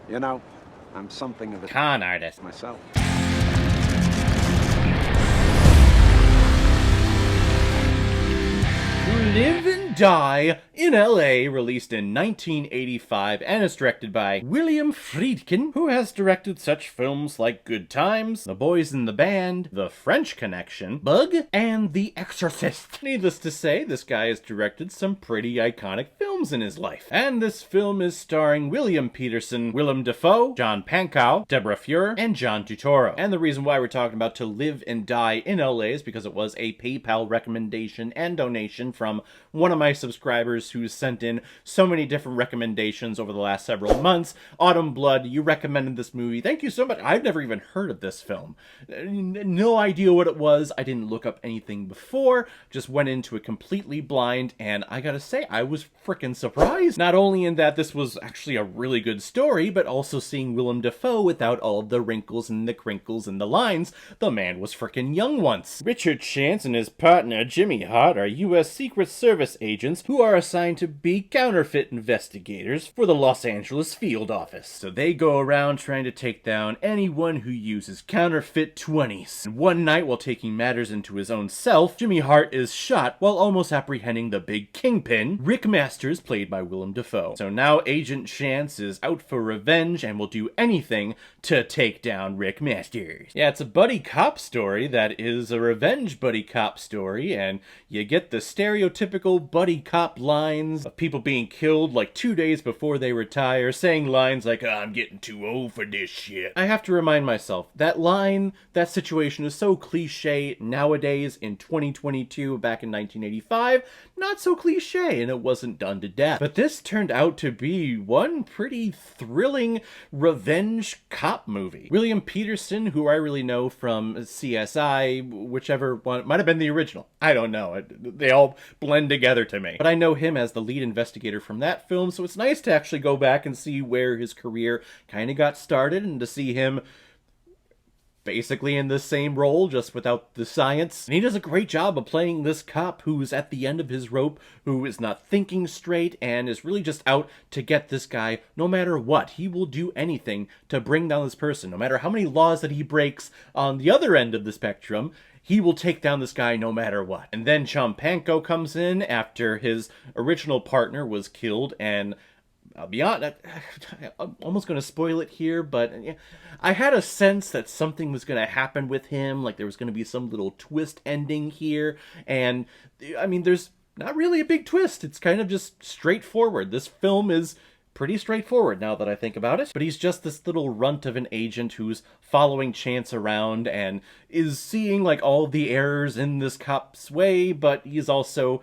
You know, I'm something of a Con artist. myself. Live and Die in LA, released in 1985, and is directed by William Friedkin, who has directed such films like Good Times, The Boys in the Band, The French Connection, Bug, and The Exorcist. Needless to say, this guy has directed some pretty iconic films in his life. And this film is starring William Peterson, Willem Dafoe, John Pankow, Deborah Fuhr, and John Turturro. And the reason why we're talking about To Live and Die in LA is because it was a PayPal recommendation and donation from one of my subscribers who's sent in so many different recommendations over the last several months. Autumn Blood, you recommended this movie. Thank you so much. I've never even heard of this film. No idea what it was. I didn't look up anything before. Just went into it completely blind, and I gotta say, I was freaking surprised. Not only in that this was actually a really good story, but also seeing Willem Dafoe without all of the wrinkles and the crinkles and the lines. The man was freaking young once. Richard Chance and his partner Jimmy Hart are U.S. Secret Service agents who are assigned to be counterfeit investigators for the Los Angeles field office. So they go around trying to take down anyone who uses counterfeit 20s. And one night, while taking matters into his own self, Jimmy Hart is shot while almost apprehending the big kingpin, Rick Masters, played by Willem Dafoe. So now Agent Chance is out for revenge and will do anything to take down Rick Masters. Yeah, it's a buddy cop story that is a revenge buddy cop story, and you get the stereotypical buddy cop lines of people being killed like 2 days before they retire, saying lines like, I'm getting too old for this shit. I have to remind myself, that line, that situation is so cliche nowadays in 2022, back in 1985, not so cliche, and it wasn't done to death. But this turned out to be one pretty thrilling revenge cop movie. William Peterson, who I really know from CSI, whichever one, might have been the original. I don't know. They all blend together to me. But I know him as the lead investigator from that film, so it's nice to actually go back and see where his career kind of got started, and to see him basically in the same role, just without the science. And he does a great job of playing this cop who's at the end of his rope, who is not thinking straight, and is really just out to get this guy no matter what. He will do anything to bring down this person, no matter how many laws that he breaks on the other end of the spectrum. He will take down this guy no matter what. And then Champanko comes in after his original partner was killed, and I'll be honest, I'm almost going to spoil it here, but I had a sense that something was going to happen with him, like there was going to be some little twist ending here, and I mean, there's not really a big twist. It's kind of just straightforward. This film is pretty straightforward now that I think about it. But he's just this little runt of an agent who's following Chance around and is seeing like all the errors in this cop's way, but he's also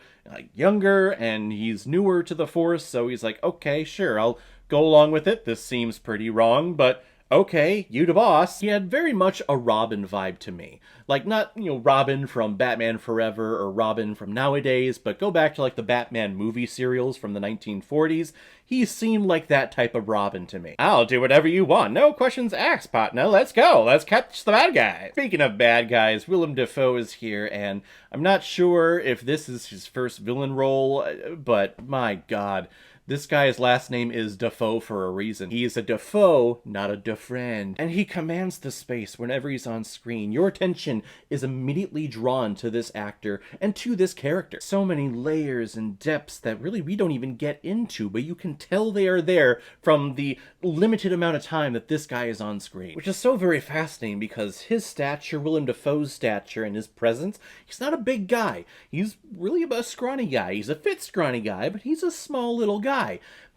younger and he's newer to the force, so he's like, okay, sure, I'll go along with it. This seems pretty wrong, but okay, you the boss. He had very much a Robin vibe to me. Like, not, Robin from Batman Forever or Robin from nowadays, but go back to, like, the Batman movie serials from the 1940s. He seemed like that type of Robin to me. I'll do whatever you want. No questions asked, partner. Let's go. Let's catch the bad guy. Speaking of bad guys, Willem Dafoe is here, and I'm not sure if this is his first villain role, but my god. This guy's last name is Dafoe for a reason. He is a Dafoe, not a Dafriend. And he commands the space whenever he's on screen. Your attention is immediately drawn to this actor and to this character. So many layers and depths that really we don't even get into, but you can tell they are there from the limited amount of time that this guy is on screen. Which is so very fascinating because his stature, Willem Dafoe's stature and his presence, he's not a big guy. He's really a scrawny guy. He's a fit scrawny guy, but he's a small little guy.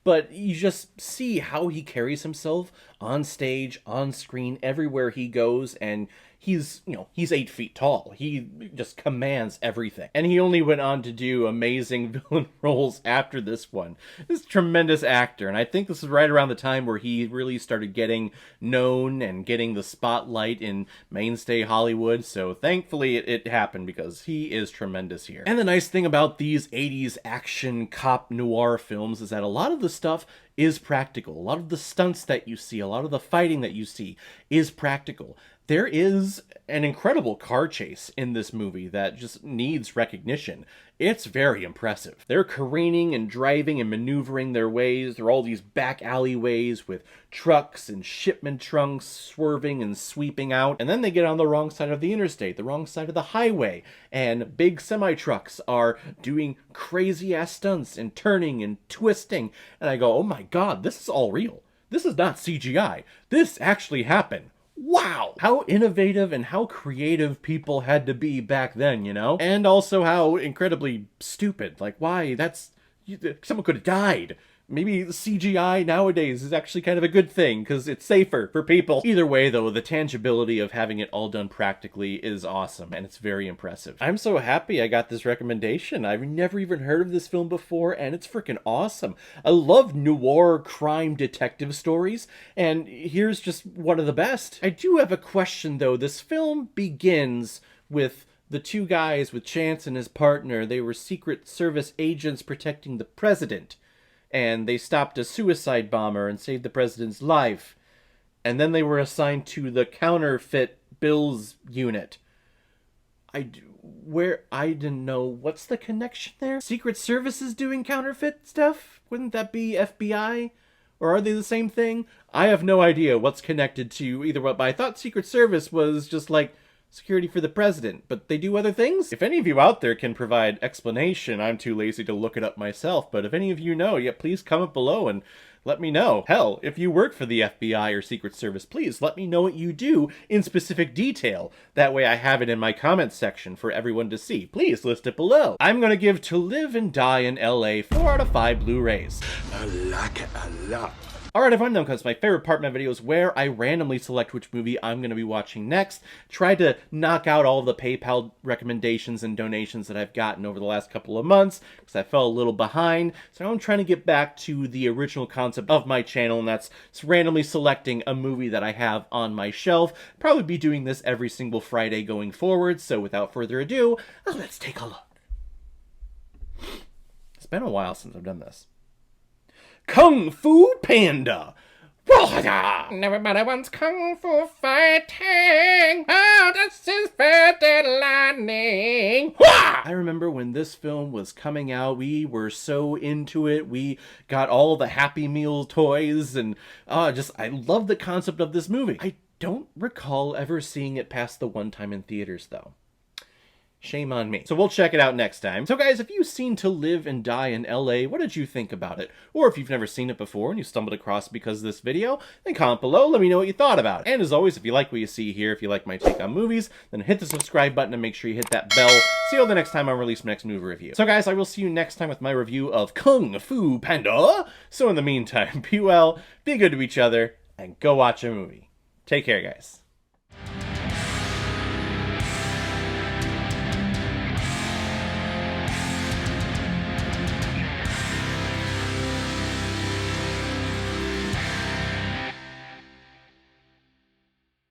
But you just see how he carries himself on stage, on screen, everywhere he goes, and he's 8 feet tall. He just commands everything. And he only went on to do amazing villain roles after this one. This tremendous actor, and I think this is right around the time where he really started getting known and getting the spotlight in mainstay Hollywood, so thankfully it happened because he is tremendous here. And the nice thing about these 80s action cop noir films is that a lot of the stuff is practical. A lot of the stunts that you see, a lot of the fighting that you see is practical. There is an incredible car chase in this movie that just needs recognition. It's very impressive. They're careening and driving and maneuvering their ways through all these back alleyways with trucks and shipment trunks swerving and sweeping out. And then they get on the wrong side of the interstate, the wrong side of the highway, and big semi-trucks are doing crazy-ass stunts and turning and twisting. And I go, oh my god, this is all real. This is not CGI. This actually happened. Wow! How innovative and how creative people had to be back then, you know? And also how incredibly stupid. Like, why? Someone could have died. Maybe CGI nowadays is actually kind of a good thing, because it's safer for people. Either way, though, the tangibility of having it all done practically is awesome, and it's very impressive. I'm so happy I got this recommendation. I've never even heard of this film before, and it's freaking awesome. I love noir crime detective stories, and here's just one of the best. I do have a question, though. This film begins with the two guys, with Chance and his partner. They were Secret Service agents protecting the president. And they stopped a suicide bomber and saved the president's life. And then they were assigned to the counterfeit bills unit. I didn't know. What's the connection there? Secret Service is doing counterfeit stuff? Wouldn't that be FBI? Or are they the same thing? I have no idea what's connected to either one, but I thought Secret Service was just like security for the president, but they do other things? If any of you out there can provide explanation, I'm too lazy to look it up myself, but if any of you know, yeah, please comment below and let me know. Hell, if you work for the FBI or Secret Service, please let me know what you do in specific detail. That way I have it in my comments section for everyone to see. Please list it below. I'm gonna give To Live and Die in LA 4 out of 5 Blu-rays. I like it a lot. Alright, if I'm done, because my favorite part of my video is where I randomly select which movie I'm going to be watching next. Try to knock out all the PayPal recommendations and donations that I've gotten over the last couple of months, because I fell a little behind. So I'm trying to get back to the original concept of my channel, and that's randomly selecting a movie that I have on my shelf. Probably be doing this every single Friday going forward, so without further ado, let's take a look. It's been a while since I've done this. Kung Fu Panda! Everybody wants Kung Fu fighting! Oh, this is very lightning! I remember when this film was coming out, we were so into it. We got all the Happy Meal toys, and I love the concept of this movie. I don't recall ever seeing it past the one time in theaters, though. Shame on me. So we'll check it out next time. So guys, if you've seen To Live and Die in LA, what did you think about it? Or if you've never seen it before and you stumbled across it because of this video, then comment below, let me know what you thought about it. And as always, if you like what you see here, if you like my take on movies, then hit the subscribe button and make sure you hit that bell. See you the next time I release my next movie review. So guys, I will see you next time with my review of Kung Fu Panda. So in the meantime, be well, be good to each other, and go watch a movie. Take care, guys.